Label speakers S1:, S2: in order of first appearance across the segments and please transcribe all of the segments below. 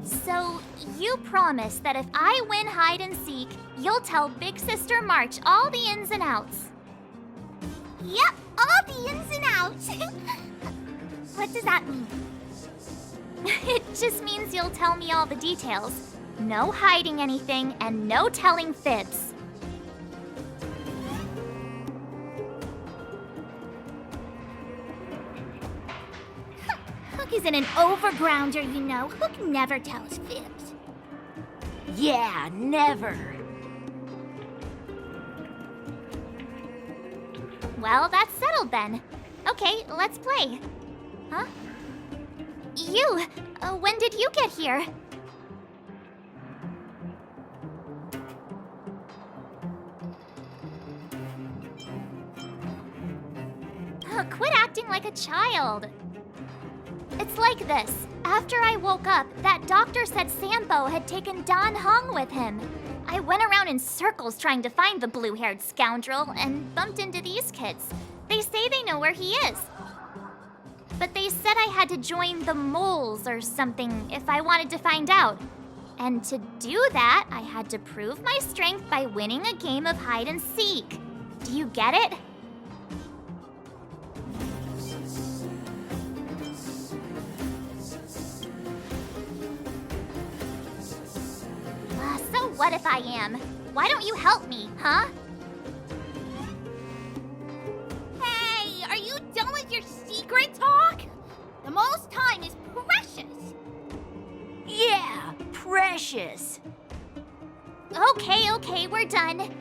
S1: So, you promise that if I win hide and seek, you'll tell Big Sister March all the ins and outs.
S2: Yep, all the ins and outs. What does that mean?
S1: It just means you'll tell me all the details. No hiding anything and no telling fibs.
S2: Hook isn't an overgrounder, you know. Hook never tells fibs.
S3: Yeah, never.
S1: Well, that's settled then. Okay, let's play. Huh? You! When did you get here? Quit acting like a child. It's like this. After I woke up, that doctor said Sampo had taken Don Hung with him. I went around in circles trying to find the blue-haired scoundrel and bumped into these kids. They say they know where he is. But they said I had to join the moles or something if I wanted to find out. And to do that, I had to prove my strength by winning a game of hide and seek. Do you get it? So what if I am? Why don't you help me, huh?
S2: Hey, are you done with your secret talk? The most time is precious.
S3: Yeah, precious.
S1: Okay, we're done.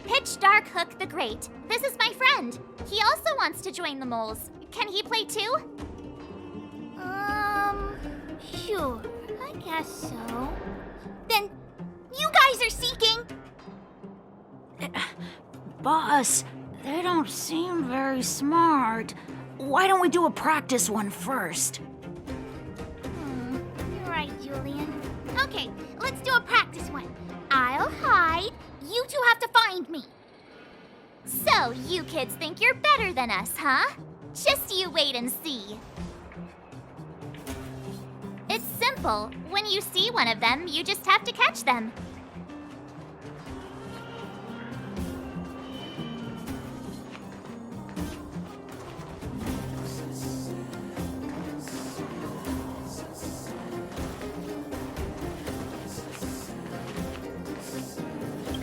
S1: Pitch Dark Hook the Great. This is my friend. He also wants to join the moles. Can he play too?
S2: Sure, I guess so. Then you guys are seeking.
S3: Boss, they don't seem very smart. Why don't we do a practice one first?
S2: You're right, Julian. Okay, let's do a practice one. I'll hide. You two have to find me.
S1: So, you kids think you're better than us, huh? Just you wait and see. It's simple. When you see one of them, you just have to catch them.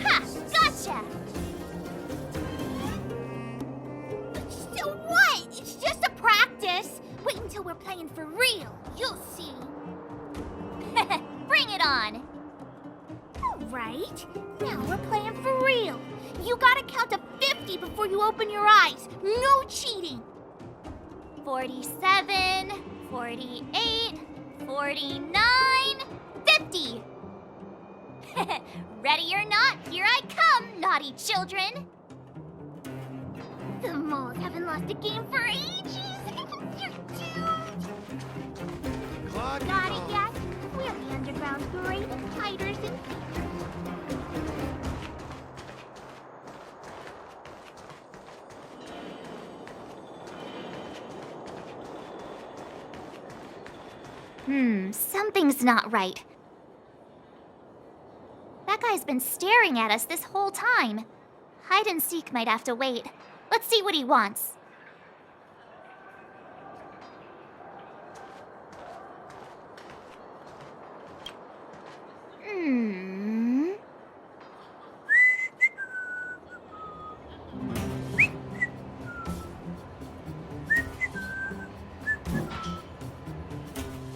S1: Ha! Gotcha!
S2: So what? It's just a practice. Wait until we're playing for real. You'll see.
S1: Bring it on!
S2: All right. Now we're playing for real. You gotta count to 50 before you open your eyes. No cheating.
S1: 47, 48, 49, 50! Ready or not, here I come, naughty children!
S2: The moles haven't lost a game for ages. You're doomed.
S4: Clock is
S2: Got
S4: on.
S2: it yet? We're the underground's greatest hiders and
S1: Something's not right. That guy's been staring at us this whole time. Hide and seek might have to wait. Let's see what he wants.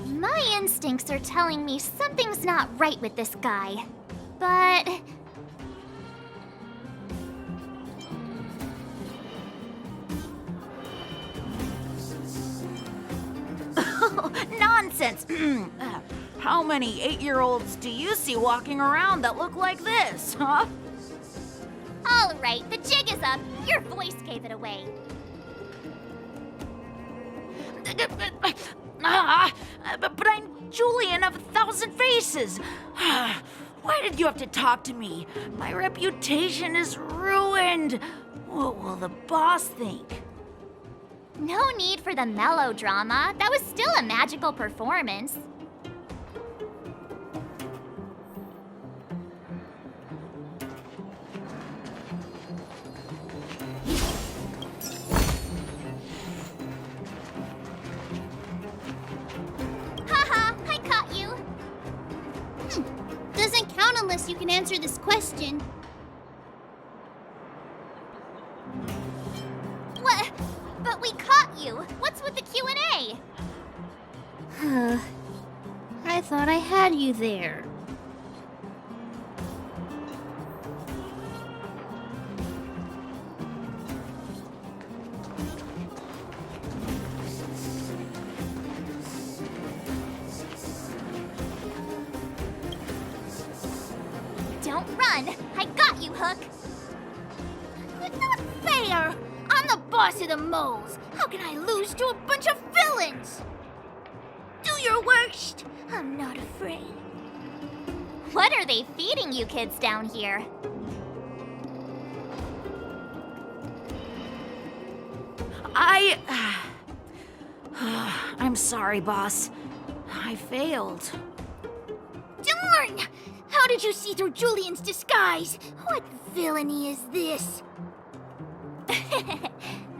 S1: My instincts are telling me something's not right with this guy. But...
S3: Nonsense! How many 8-year-olds do you see walking around that look like this, huh?
S1: All right, the jig is up. Your voice gave it away.
S3: But I'm Julian of 1,000 Faces. Why did you have to talk to me? My reputation is ruined. happened? What will the boss think?
S1: No need for the melodrama. That was still a magical performance. Haha, I caught you.
S2: Doesn't count unless you can answer this question.
S1: What? But we caught you. What's with the Q&A?
S2: I thought I had you there.
S1: Don't run. I got you, Hook.
S2: It's not fair! I'm the boss of the moles. How can I lose to a bunch of villains? Do your worst. I'm not afraid.
S1: What are they feeding you kids down here?
S3: I'm sorry, boss. I failed.
S2: Darn! How did you see through Julian's disguise? What villainy is this?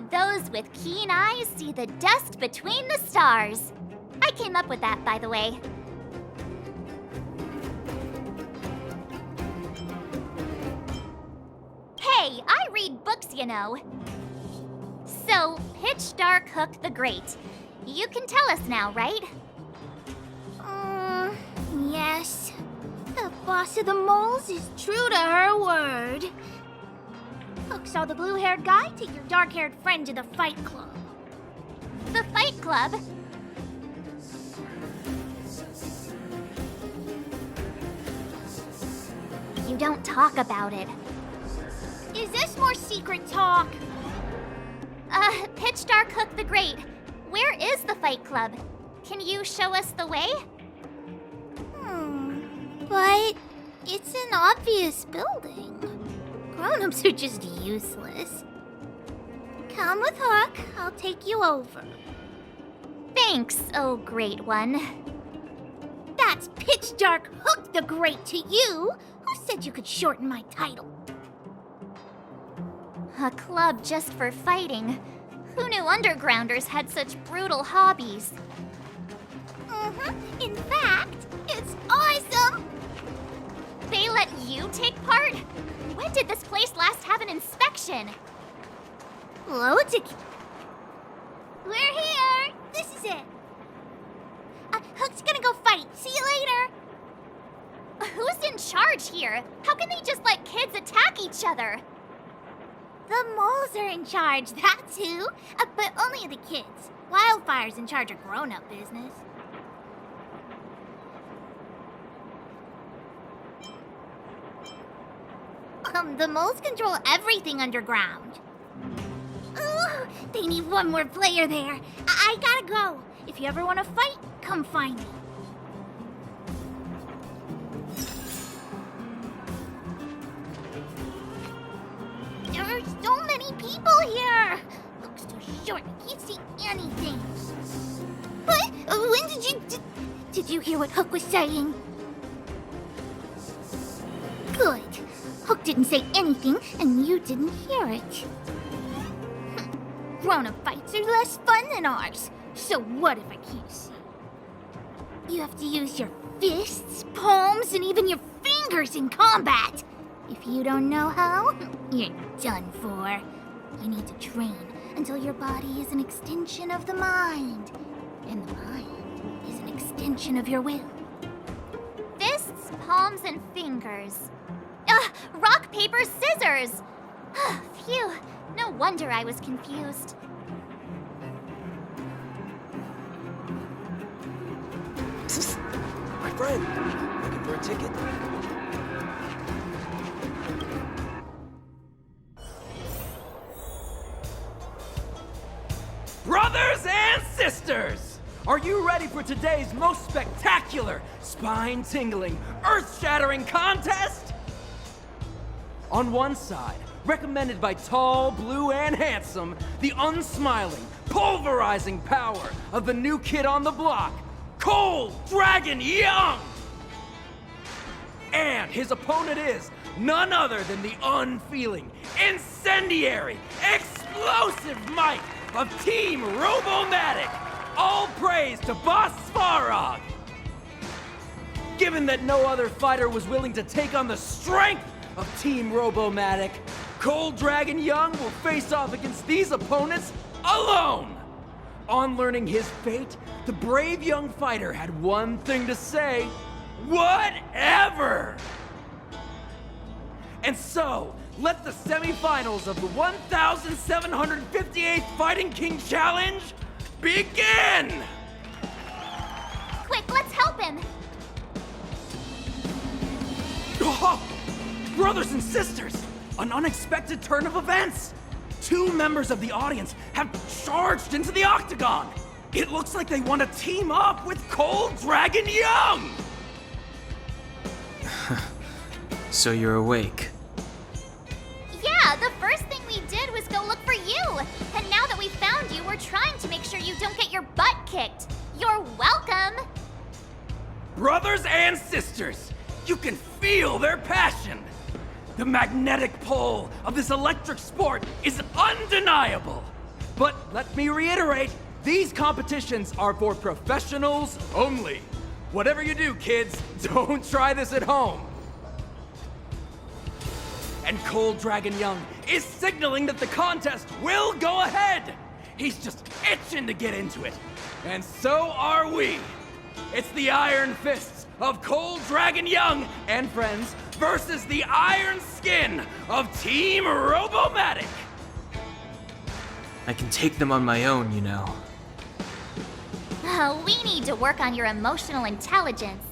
S1: Those with keen eyes see the dust between the stars. I came up with that, by the way. Hey, I read books, you know. So, Pitch Dark Hook the Great. You can tell us now, right?
S2: Yes. The boss of the moles is true to her word. Hook saw the blue-haired guy take your dark-haired friend to the fight club.
S1: The Fight Club? You don't talk about it.
S2: Is this more secret talk?
S1: Pitch Dark Hook the Great. Where is the Fight Club? Can you show us the way?
S2: But it's an obvious building. Grown-ups are just useless. Come with Hook. I'll take you over.
S1: Thanks, oh great one.
S2: That's Pitch Dark Hook the Great to you. Who said you could shorten my title?
S1: A club just for fighting. Who knew undergrounders had such brutal hobbies?
S2: In fact, it's awesome.
S1: They let you take part? When did this place last have an inspection?
S2: Loads of... We're here. This is it. Hook's gonna go fight. See you later.
S1: Who's in charge here? How can they just let kids attack each other?
S2: The moles are in charge, that's who. But only the kids. Wildfire's in charge of grown-up business. The moles control everything underground. Ooh, they need one more player there. I gotta go. If you ever want to fight, come find me. There's so many people here. Looks too short. I can't see anything. What? When did you... Did you hear what Hook was saying? Good. Hook didn't say anything, and you didn't hear it. Grown-up fights are less fun than ours. So what if I can't see? You have to use your fists, palms, and even your fingers in combat. If you don't know how, you're done for. You need to train until your body is an extension of the mind. And the mind is an extension of your will.
S1: Fists, palms, and fingers. Rock, paper, scissors! Phew, no wonder I was confused.
S4: My friend, looking for a ticket?
S5: Brothers and sisters! Are you ready for today's most spectacular, spine-tingling, earth-shattering contest? On one side, recommended by tall, blue, and handsome, the unsmiling, pulverizing power of the new kid on the block, Cold Dragon Young! And his opponent is none other than the unfeeling, incendiary, explosive might of Team Robomatic! All praise to Boss Svarog! Given that no other fighter was willing to take on the strength of Team Robomatic, Cold Dragon Young will face off against these opponents alone! On learning his fate, the brave young fighter had one thing to say: whatever! And so, let the semifinals of the 1758th Fighting King Challenge begin!
S1: Quick, let's help him!
S5: Oh, brothers and sisters, an unexpected turn of events! Two members of the audience have charged into the octagon! It looks like they want to team up with Cold Dragon Young!
S4: So you're awake.
S1: Yeah, the first thing we did was go look for you! And now that we found you, we're trying to make sure you don't get your butt kicked! You're welcome!
S5: Brothers and sisters, you can feel their passion! The magnetic pull of this electric sport is undeniable! But let me reiterate, these competitions are for professionals only. Whatever you do, kids, don't try this at home. And Cold Dragon Young is signaling that the contest will go ahead! He's just itching to get into it. And so are we! It's the Iron Fists of Cold Dragon Young and friends versus the Iron Skin of Team Robomatic!
S4: I can take them on my own, you know.
S1: We need to work on your emotional intelligence.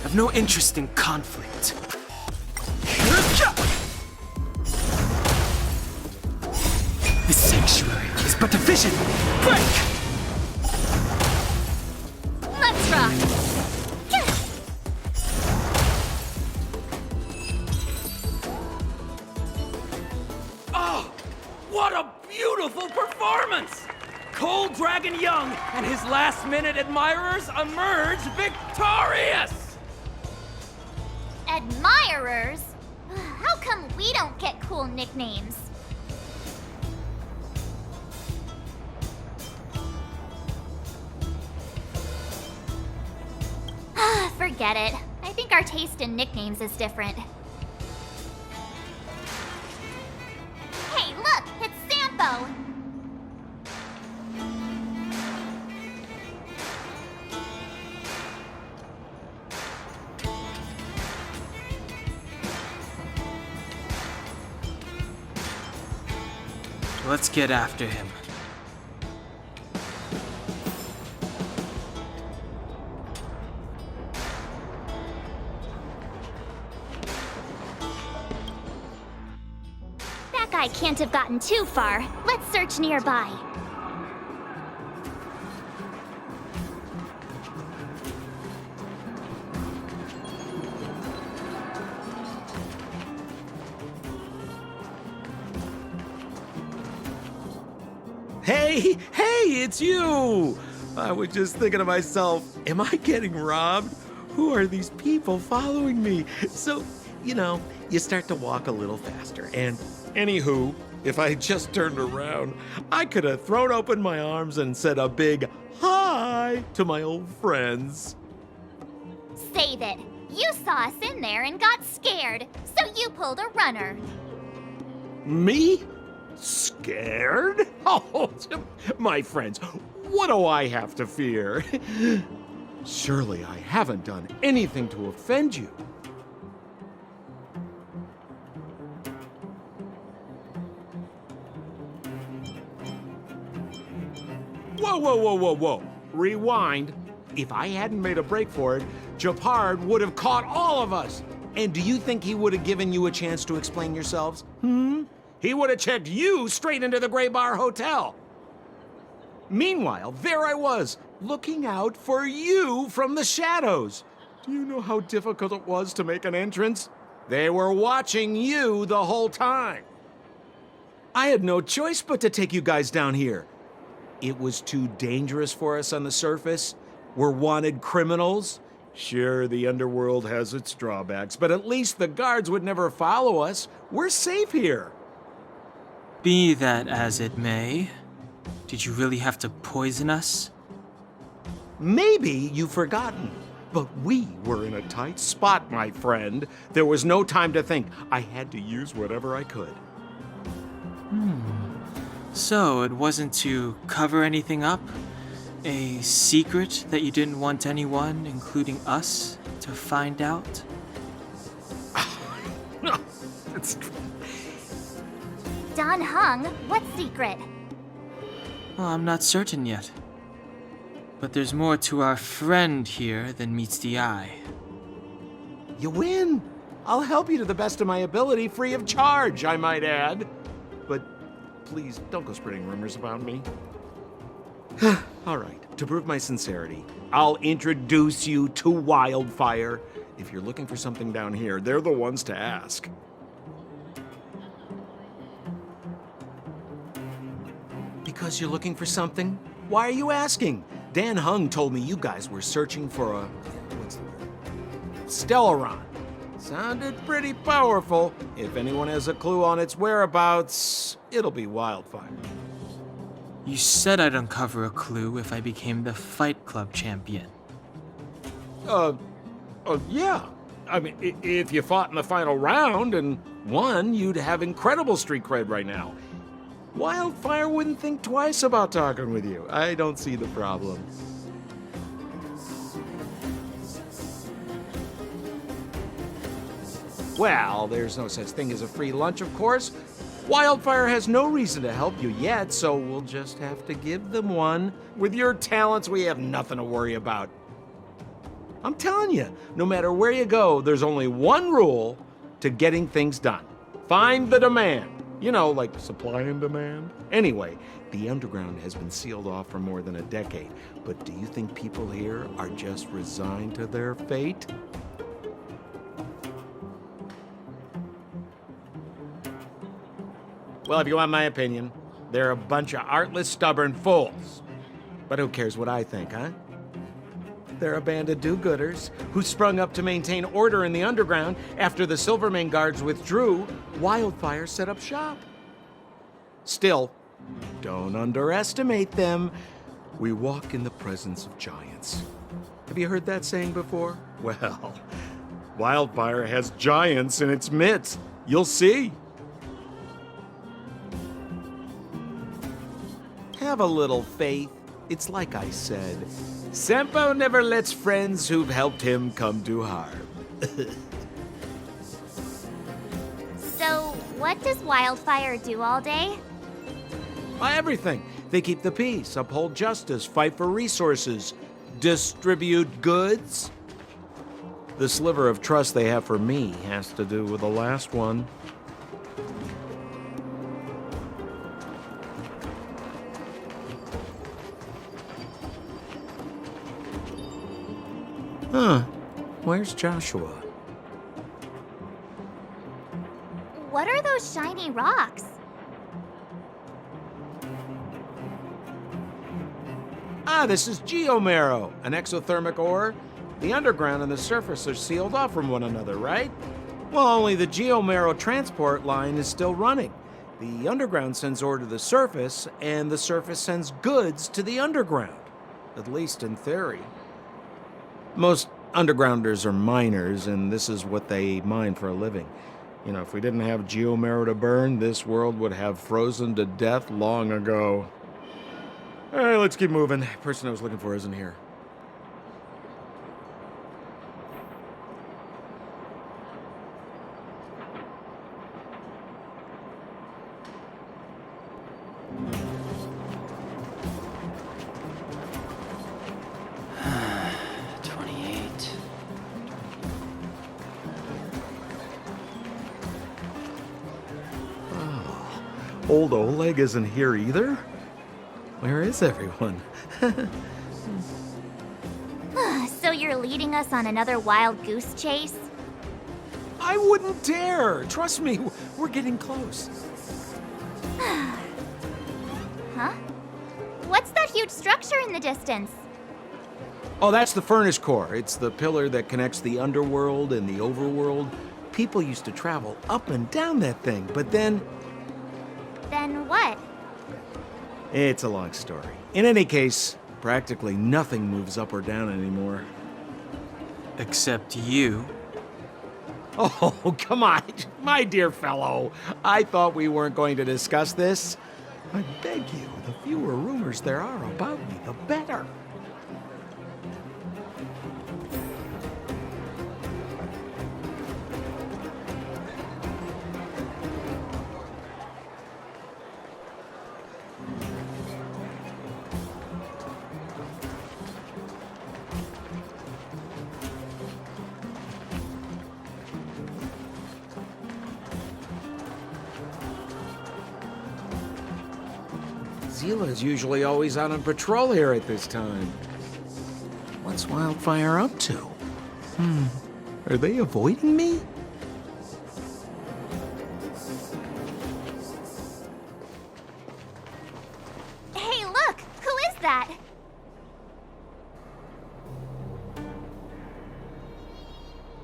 S4: I've no interest in conflict. This sanctuary is but a vision. Break!
S1: Let's rock!
S5: Oh, what a beautiful performance! Cold Dragon Young and his last-minute admirers emerge victorious!
S1: Admirers? How come we don't get cool nicknames? Forget it. I think our taste in nicknames is different. Hey, look! It's Sampo!
S4: Let's get after him.
S1: That guy can't have gotten too far. Let's search nearby.
S6: Hey, it's you! I was just thinking to myself, am I getting robbed? Who are these people following me? So, you start to walk a little faster. And anywho, if I just turned around, I could have thrown open my arms and said a big hi to my old friends.
S1: Save it. You saw us in there and got scared, so you pulled a runner.
S6: Me? Scared? Oh, my friends, what do I have to fear? Surely I haven't done anything to offend you. Whoa. Rewind. If I hadn't made a break for it, Japard would have caught all of us. And do you think he would have given you a chance to explain yourselves? He would have checked you straight into the Gray Bar Hotel. Meanwhile, there I was, looking out for you from the shadows. Do you know how difficult it was to make an entrance? They were watching you the whole time. I had no choice but to take you guys down here. It was too dangerous for us on the surface. We're wanted criminals. Sure, the underworld has its drawbacks, but at least the guards would never follow us. We're safe here.
S7: Be that as it may, did you really have to poison us?
S6: Maybe you've forgotten, but we were in a tight spot, my friend. There was no time to think. I had to use whatever I could.
S7: So it wasn't to cover anything up? A secret that you didn't want anyone, including us, to find out?
S6: It's
S1: Don Hung, what secret?
S7: Well, I'm not certain yet. But there's more to our friend here than meets the eye.
S6: You win. I'll help you to the best of my ability, free of charge, I might add. But please, don't go spreading rumors about me. All right, to prove my sincerity, I'll introduce you to Wildfire. If you're looking for something down here, they're the ones to ask. Because you're looking for something? Why are you asking? Dan Hung told me you guys were searching for a... what's the word? Stellaron. Sounded pretty powerful. If anyone has a clue on its whereabouts, it'll be Wildfire.
S7: You said I'd uncover a clue if I became the Fight Club champion.
S6: Yeah. I mean, if you fought in the final round and won, you'd have incredible street cred right now. Wildfire wouldn't think twice about talking with you. I don't see the problem. Well, there's no such thing as a free lunch, of course. Wildfire has no reason to help you yet, so we'll just have to give them one. With your talents, we have nothing to worry about. I'm telling you, no matter where you go, there's only one rule to getting things done. Find the demand. You know, like supply and demand. Anyway, the underground has been sealed off for more than a decade. But do you think people here are just resigned to their fate? Well, if you want my opinion, they're a bunch of artless, stubborn fools. But who cares what I think, huh? They're a band of do-gooders who sprung up to maintain order in the underground after the Silvermane guards withdrew. Wildfire set up shop. Still, don't underestimate them. We walk in the presence of giants. Have you heard that saying before? Well, Wildfire has giants in its midst. You'll see. Have a little faith. It's like I said. Senpo never lets friends who've helped him come to harm.
S1: So, what does Wildfire do all day?
S6: Everything. They keep the peace, uphold justice, fight for resources, distribute goods. The sliver of trust they have for me has to do with the last one. Huh. Where's Joshua?
S1: What are those shiny rocks?
S6: This is geomarrow, an exothermic ore. The underground and the surface are sealed off from one another, right? Well, only the geomarrow transport line is still running. The underground sends ore to the surface, and the surface sends goods to the underground. At least in theory. Most undergrounders are miners, and this is what they mine for a living. You know, if we didn't have geomarrow to burn, this world would have frozen to death long ago. All right, let's keep moving. The person I was looking for isn't here. Old Oleg isn't here either? Where is everyone?
S1: So you're leading us on another wild goose chase?
S6: I wouldn't dare! Trust me, we're getting close.
S1: Huh? What's that huge structure in the distance?
S6: Oh, that's the furnace core. It's the pillar that connects the underworld and the overworld. People used to travel up and down that thing, but then...
S1: Then what?
S6: It's a long story. In any case, practically nothing moves up or down anymore.
S7: Except you.
S6: Oh, come on, my dear fellow. I thought we weren't going to discuss this. I beg you, the fewer rumors there are about me, the better. Zila's usually always out on patrol here at this time. What's Wildfire up to? Are they avoiding me?
S1: Hey, look! Who is that?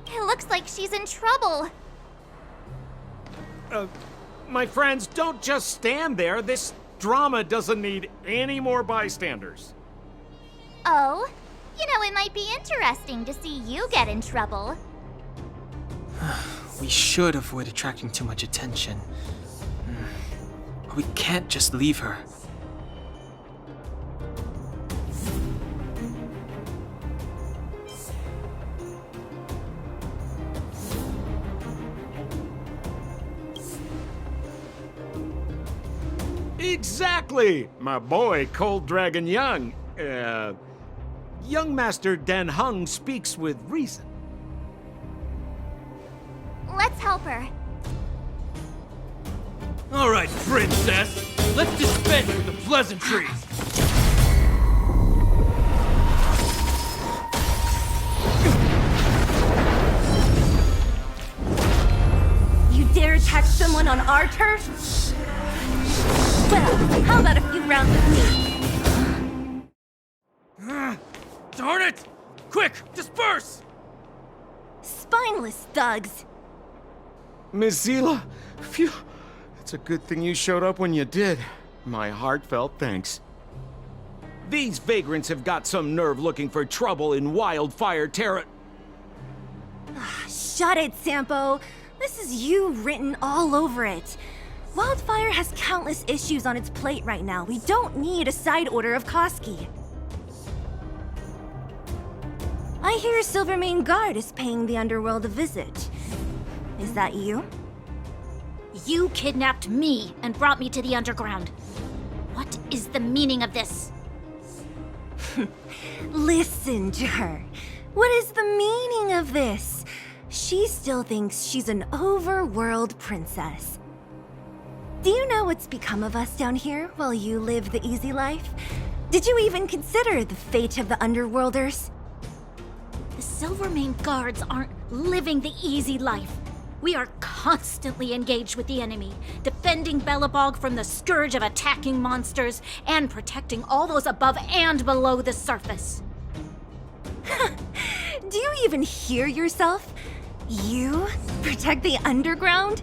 S1: It looks like she's in trouble.
S8: My friends, don't just stand there. This drama doesn't need any more bystanders.
S1: Oh? You know, it might be interesting to see you get in trouble.
S7: We should avoid attracting too much attention. But we can't just leave her.
S8: Exactly! My boy, Cold Dragon Young. Young Master Dan Heng speaks with reason.
S1: Let's help her.
S5: All right, princess. Let's dispense with the pleasantries.
S9: You dare attack someone on our turf? Well, how about a few rounds with me?
S5: Darn it! Quick, disperse!
S9: Spineless thugs.
S6: Miss Zila, phew. It's a good thing you showed up when you did. My heartfelt thanks. These vagrants have got some nerve looking for trouble in Wildfire Terra.
S9: Shut it, Sampo. This is you written all over it. Wildfire has countless issues on its plate right now. We don't need a side order of Koski. I hear Silvermane Guard is paying the underworld a visit. Is that you?
S2: You kidnapped me and brought me to the underground. What is the meaning of this?
S9: Listen to her. What is the meaning of this? She still thinks she's an overworld princess. Do you know what's become of us down here while you live the easy life? Did you even consider the fate of the underworlders?
S2: The Silvermane Guards aren't living the easy life. We are constantly engaged with the enemy, defending Belobog from the scourge of attacking monsters and protecting all those above and below the surface.
S9: Do you even hear yourself? You protect the underground?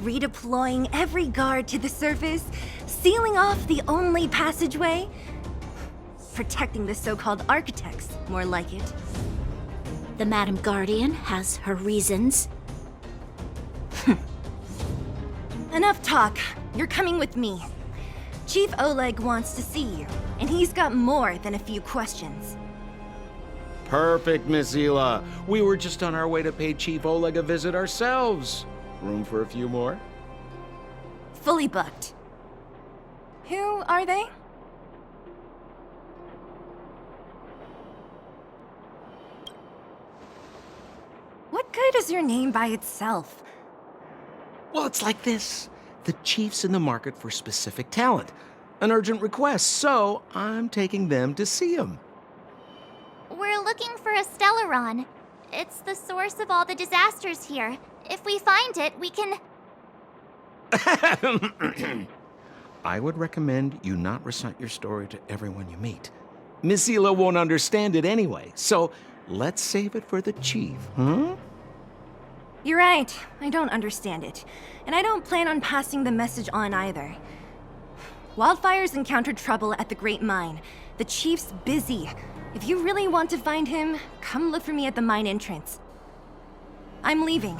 S9: Redeploying every guard to the surface, sealing off the only passageway? Protecting the so-called architects, more like it.
S2: The Madam Guardian has her reasons.
S9: Enough talk. You're coming with me. Chief Oleg wants to see you, and he's got more than a few questions.
S6: Perfect, Miss Zila. We were just on our way to pay Chief Oleg a visit ourselves. Room for a few more?
S9: Fully booked. Who are they? What good is your name by itself?
S6: Well, it's like this. The chief's in the market for specific talent. An urgent request, so I'm taking them to see him.
S1: We're looking for a Stellaron. It's the source of all the disasters here. If we find it, we can...
S6: I would recommend you not recite your story to everyone you meet. Miss Hila won't understand it anyway, so let's save it for the chief, huh?
S9: You're right. I don't understand it. And I don't plan on passing the message on either. Wildfire's encountered trouble at the Great Mine. The chief's busy. If you really want to find him, come look for me at the mine entrance. I'm leaving.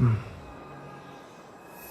S10: Mm.